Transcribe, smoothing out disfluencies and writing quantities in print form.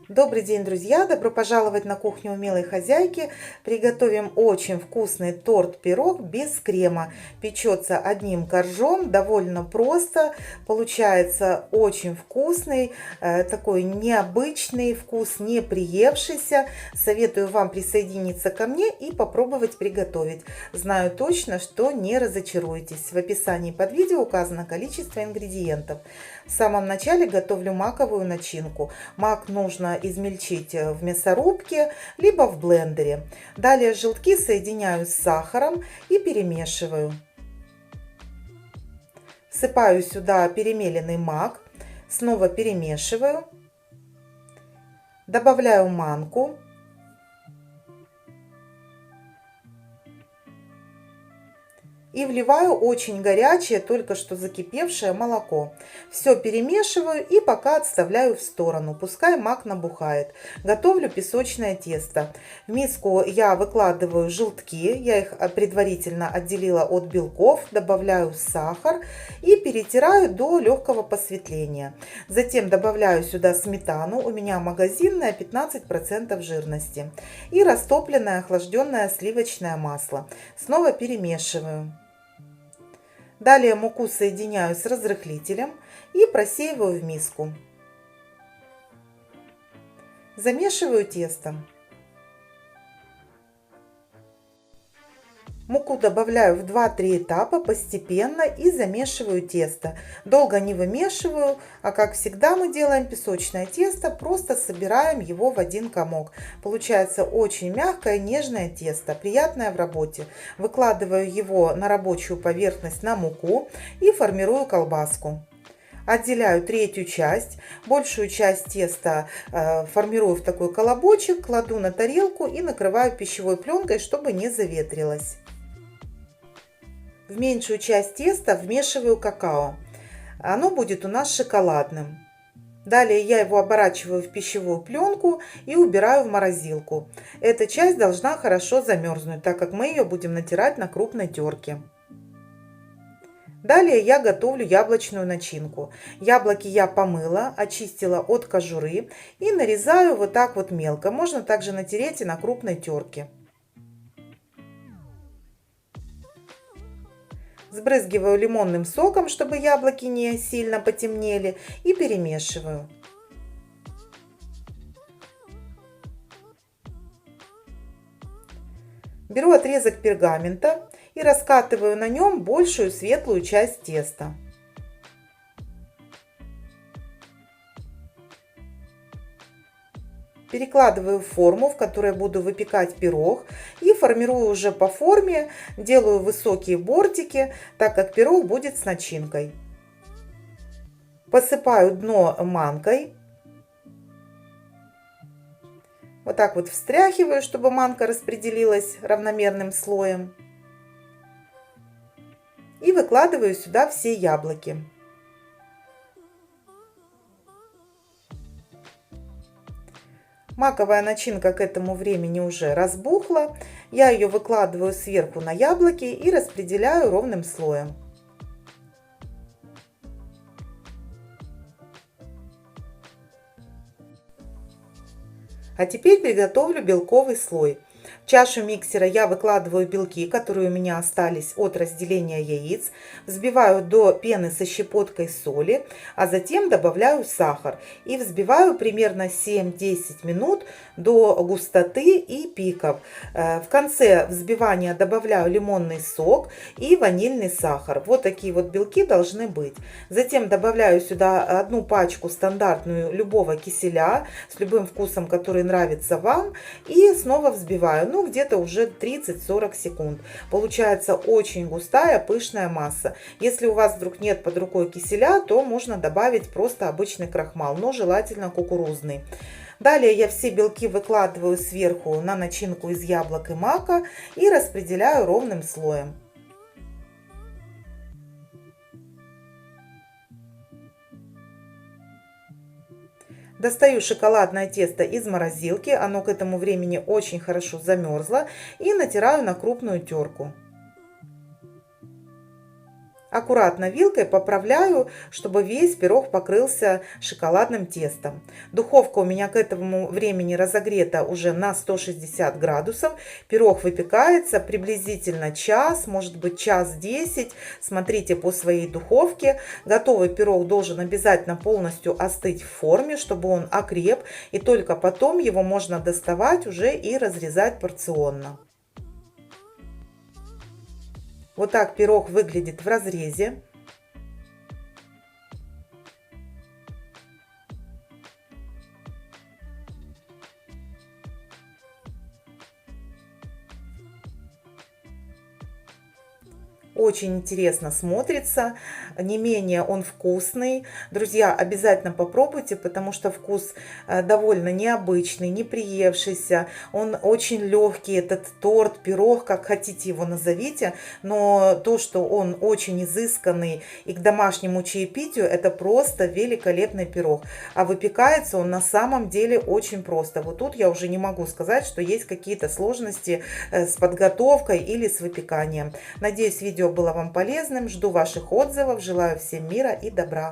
Добрый день, друзья! Добро пожаловать на кухню умелой хозяйки. Приготовим очень вкусный торт-пирог без крема. Печется одним коржом, довольно просто. Получается очень вкусный, такой необычный вкус, не приевшийся. Советую вам присоединиться ко мне и попробовать приготовить. Знаю точно, что не разочаруетесь. В описании под видео указано количество ингредиентов. В самом начале готовлю маковую начинку. Мак нужно измельчить в мясорубке, либо в блендере. Далее желтки соединяю с сахаром и перемешиваю. Всыпаю сюда перемеленный мак, снова перемешиваю. Добавляю манку. И вливаю очень горячее, только что закипевшее молоко. Все перемешиваю и пока отставляю в сторону. Пускай мак набухает. Готовлю песочное тесто. В миску я выкладываю желтки. Я их предварительно отделила от белков. Добавляю сахар и перетираю до легкого посветления. Затем добавляю сюда сметану. У меня магазинная, 15% жирности. И растопленное охлажденное сливочное масло. Снова перемешиваю. Далее муку соединяю с разрыхлителем и просеиваю в миску. Замешиваю тесто. Муку добавляю в 2-3 этапа постепенно и замешиваю тесто. Долго не вымешиваю, а как всегда мы делаем песочное тесто, просто собираем его в один комок. Получается очень мягкое, нежное тесто, приятное в работе. Выкладываю его на рабочую поверхность на муку и формирую колбаску. Отделяю третью часть, большую часть теста формирую в такой колобочек, кладу на тарелку и накрываю пищевой пленкой, чтобы не заветрилось. В меньшую часть теста вмешиваю какао. Оно будет у нас шоколадным. Далее я его оборачиваю в пищевую пленку и убираю в морозилку. Эта часть должна хорошо замерзнуть, так как мы ее будем натирать на крупной терке. Далее я готовлю яблочную начинку. Яблоки я помыла, очистила от кожуры и нарезаю вот так вот мелко. Можно также натереть и на крупной терке. Сбрызгиваю лимонным соком, чтобы яблоки не сильно потемнели, и перемешиваю. Беру отрезок пергамента и раскатываю на нем большую светлую часть теста. Перекладываю в форму, в которой буду выпекать пирог, и формирую уже по форме, делаю высокие бортики, так как пирог будет с начинкой. Посыпаю дно манкой. Вот так вот встряхиваю, чтобы манка распределилась равномерным слоем. И выкладываю сюда все яблоки. Маковая начинка к этому времени уже разбухла. Я ее выкладываю сверху на яблоки и распределяю ровным слоем. А теперь приготовлю белковый слой. В чашу миксера я выкладываю белки, которые у меня остались от разделения яиц, взбиваю до пены со щепоткой соли, а затем добавляю сахар и взбиваю примерно 7-10 минут до густоты и пиков. В конце взбивания добавляю лимонный сок и ванильный сахар. Вот такие вот белки должны быть. Затем добавляю сюда одну пачку стандартную любого киселя с любым вкусом, который нравится вам, и снова взбиваю. Ну, где-то уже 30-40 секунд. Получается очень густая, пышная масса. Если у вас вдруг нет под рукой киселя, то можно добавить просто обычный крахмал, но желательно кукурузный. Далее я все белки выкладываю сверху на начинку из яблок и мака и распределяю ровным слоем. Достаю шоколадное тесто из морозилки, оно к этому времени очень хорошо замерзло, и натираю на крупную терку. Аккуратно вилкой поправляю, чтобы весь пирог покрылся шоколадным тестом. Духовка у меня к этому времени разогрета уже на 160 градусов. Пирог выпекается приблизительно час, может быть час 10. Смотрите по своей духовке. Готовый пирог должен обязательно полностью остыть в форме, чтобы он окреп. И только потом его можно доставать уже и разрезать порционно. Вот так пирог выглядит в разрезе. Очень интересно смотрится, не менее он вкусный. Друзья, обязательно попробуйте, потому что вкус довольно необычный, не приевшийся. Он очень легкий, этот торт, пирог, как хотите его назовите. Но то, что он очень изысканный и к домашнему чаепитию, это просто великолепный пирог. А выпекается он на самом деле очень просто. Вот тут я уже не могу сказать, что есть какие-то сложности с подготовкой или с выпеканием. Надеюсь, видео было вам полезным. Жду ваших отзывов. Желаю всем мира и добра.